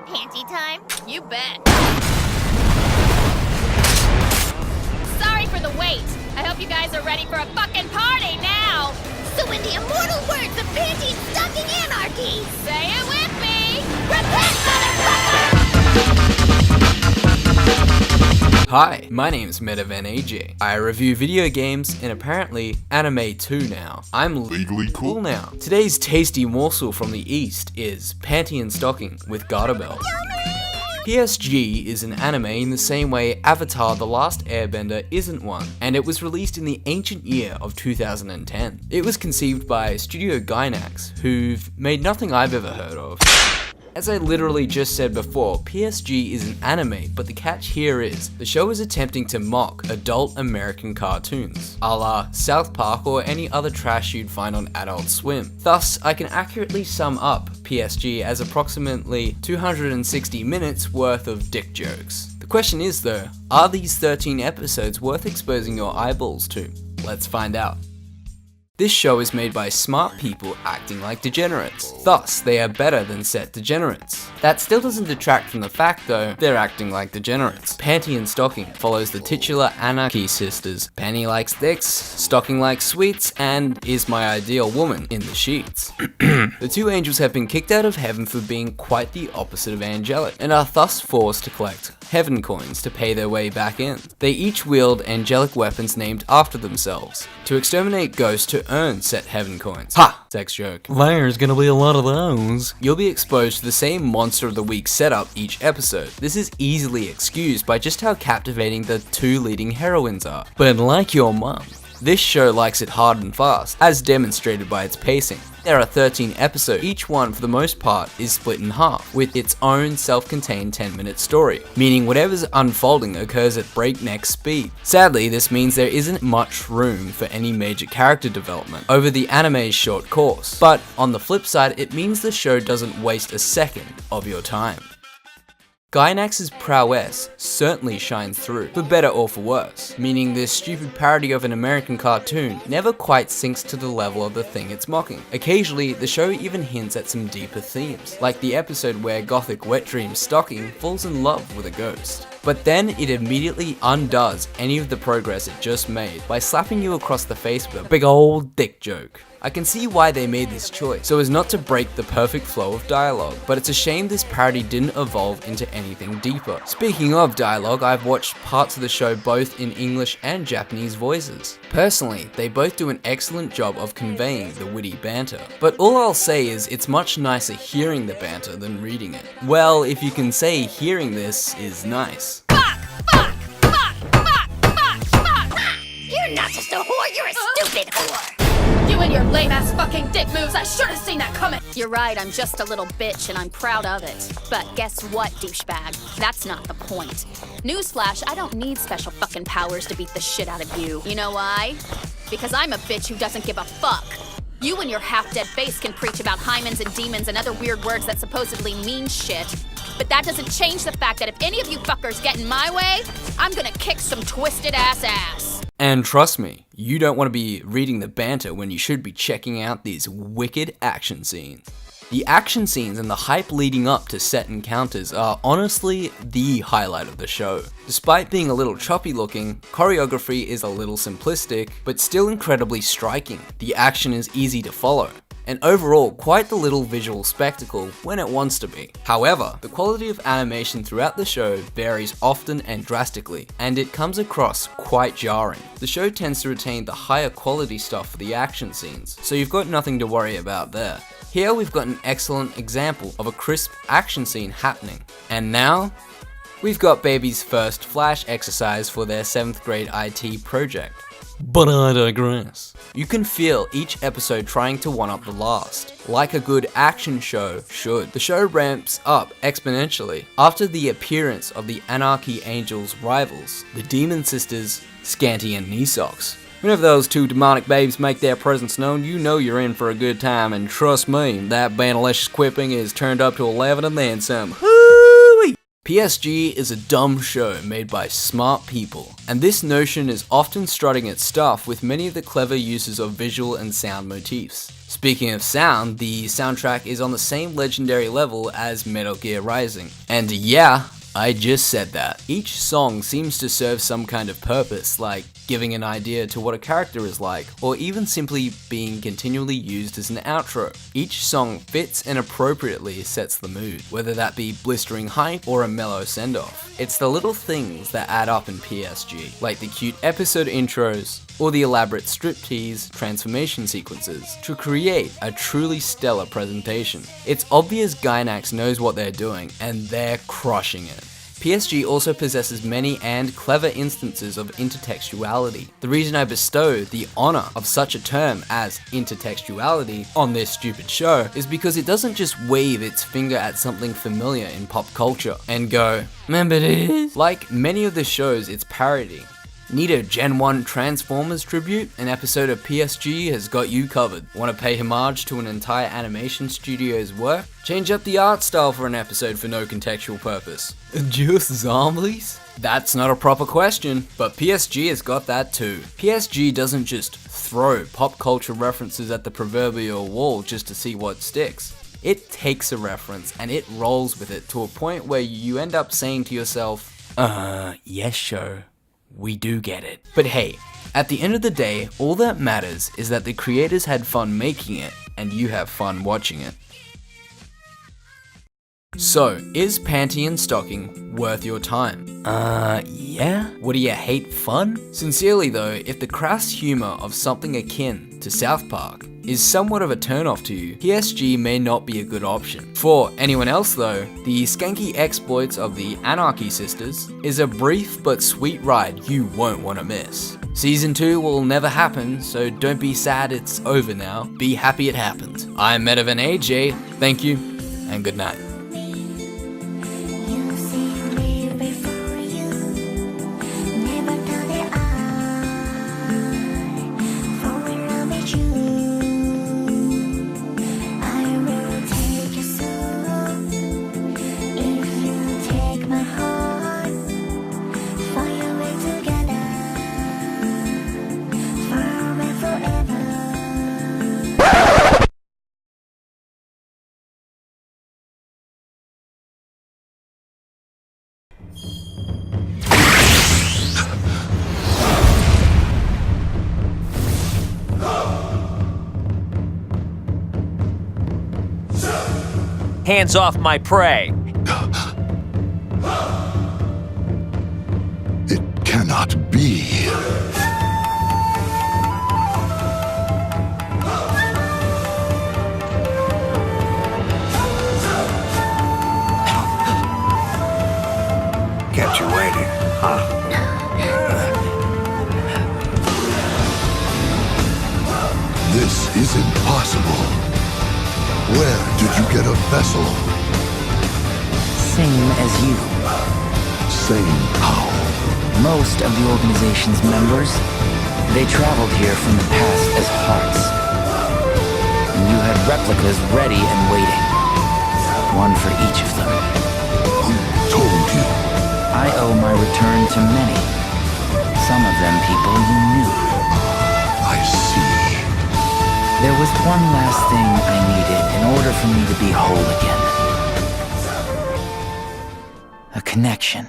Panty time? You bet. Sorry for the wait. I hope you guys are ready for a fucking party now. So in the immortal words of Panty Stocking Anarchy, Say it with me. repent, motherfucker! Hi, my name's MetaVanAJ. I review video games and apparently anime too now. I'm legally cool now. Today's tasty morsel from the East is Panty and Stocking with Garterbelt. PSG is an anime in the same way Avatar: The Last Airbender isn't one, and it was released in the ancient year of 2010. It was conceived by Studio Gainax, who've made nothing I've ever heard of. As I literally just said before, PSG is an anime, but the catch here is, the show is attempting to mock adult American cartoons, a la South Park or any other trash you'd find on Adult Swim. Thus, I can accurately sum up PSG as approximately 260 minutes worth of dick jokes. The question is though, are these 13 episodes worth exposing your eyeballs to? Let's find out. This show is made by smart people acting like degenerates, thus they are better than set degenerates. That still doesn't detract from the fact though, they're acting like degenerates. Panty and Stocking follows the titular Anarchy sisters. Panty likes dicks, Stocking likes sweets, and is my ideal woman in the sheets. The two angels have been kicked out of heaven for being quite the opposite of angelic, and are thus forced to collect heaven coins to pay their way back in. They each wield angelic weapons named after themselves, to exterminate ghosts to earn set heaven coins. Ha! Sex joke. There's gonna be a lot of those. You'll be exposed to the same monster of the week setup each episode. This is easily excused by just how captivating the two leading heroines are. But like your mum, this show likes it hard and fast, as demonstrated by its pacing. There are 13 episodes, each one for the most part is split in half, with its own self-contained 10-minute story, meaning whatever's unfolding occurs at breakneck speed. Sadly, this means there isn't much room for any major character development over the anime's short course, but on the flip side, it means the show doesn't waste a second of your time. Gainax's prowess certainly shines through, for better or for worse, meaning this stupid parody of an American cartoon never quite sinks to the level of the thing it's mocking. Occasionally, the show even hints at some deeper themes, like the episode where gothic wet dream Stocking falls in love with a ghost. But then it immediately undoes any of the progress it just made by slapping you across the face with a big old dick joke. I can see why they made this choice, so as not to break the perfect flow of dialogue, but it's a shame this parody didn't evolve into anything deeper. Speaking of dialogue, I've watched parts of the show both in English and Japanese voices. Personally, they both do an excellent job of conveying the witty banter, but all I'll say is it's much nicer hearing the banter than reading it. Well, if you can say hearing this is nice. You're not just a whore, you're a stupid whore! You and your lame-ass fucking dick moves, I should have seen that coming! You're right, I'm just a little bitch and I'm proud of it. But guess what, douchebag? That's not the point. Newsflash, I don't need special fucking powers to beat the shit out of you. You know why? Because I'm a bitch who doesn't give a fuck. You and your half-dead face can preach about hymens and demons and other weird words that supposedly mean shit. But that doesn't change the fact that if any of you fuckers get in my way, I'm gonna kick some twisted ass. And trust me, you don't want to be reading the banter when you should be checking out these wicked action scenes. The action scenes and the hype leading up to set encounters are honestly the highlight of the show. Despite being a little choppy looking, choreography is a little simplistic, but still incredibly striking. The action is easy to follow, and overall quite the little visual spectacle when it wants to be. However, the quality of animation throughout the show varies often and drastically, and it comes across quite jarring. The show tends to retain the higher quality stuff for the action scenes, so you've got nothing to worry about there. Here we've got an excellent example of a crisp action scene happening. And now, we've got Baby's first flash exercise for their 7th grade IT project. But I digress. You can feel each episode trying to one-up the last, like a good action show should. The show ramps up exponentially after the appearance of the Anarchy Angels' rivals, the Demon Sisters, Scanty and Knee Socks. Whenever those two demonic babes make their presence known, you know you're in for a good time, and trust me, that banalicious quipping is turned up to 11 and then some. PSG is a dumb show made by smart people, and this notion is often strutting its stuff with many of the clever uses of visual and sound motifs. Speaking of sound, the soundtrack is on the same legendary level as Metal Gear Rising. And yeah, I just said that. Each song seems to serve some kind of purpose, like giving an idea to what a character is like, or even simply being continually used as an outro. Each song fits and appropriately sets the mood, whether that be blistering hype or a mellow send-off. It's the little things that add up in PSG, like the cute episode intros, or the elaborate striptease transformation sequences, to create a truly stellar presentation. It's obvious Gainax knows what they're doing, and they're crushing it. PSG also possesses many and clever instances of intertextuality. The reason I bestow the honor of such a term as intertextuality on this stupid show is because it doesn't just wave its finger at something familiar in pop culture and go, "Remember this?" Like many of the shows it's parodying. Need a Gen 1 Transformers tribute? An episode of PSG has got you covered. Want to pay homage to an entire animation studio's work? Change up the art style for an episode for no contextual purpose. Just zombies? That's not a proper question, but PSG has got that too. PSG doesn't just throw pop culture references at the proverbial wall just to see what sticks. It takes a reference and it rolls with it to a point where you end up saying to yourself, yes, show. We do get it. But hey, at the end of the day, all that matters is that the creators had fun making it, and you have fun watching it. So, is Panty and Stocking worth your time? Yeah? What do you hate, fun? Sincerely though, if the crass humor of something akin to South Park is somewhat of a turn-off to you, PSG may not be a good option. For anyone else though, the skanky exploits of the Anarchy Sisters is a brief but sweet ride you won't want to miss. Season 2 will never happen, so don't be sad it's over now, be happy it happened. I'm MetaVanAJ, thank you, and good night. Hands off my prey! It cannot be. Kept you waiting, huh? This is impossible. Where did you get a vessel? Same as you. Same how? Most of the organization's members, they traveled here from the past as hearts. And you had replicas ready and waiting. One for each of them. Who told you? I owe my return to many. Some of them people you knew. I see. There was one last thing I needed in order for me to be whole again. A connection.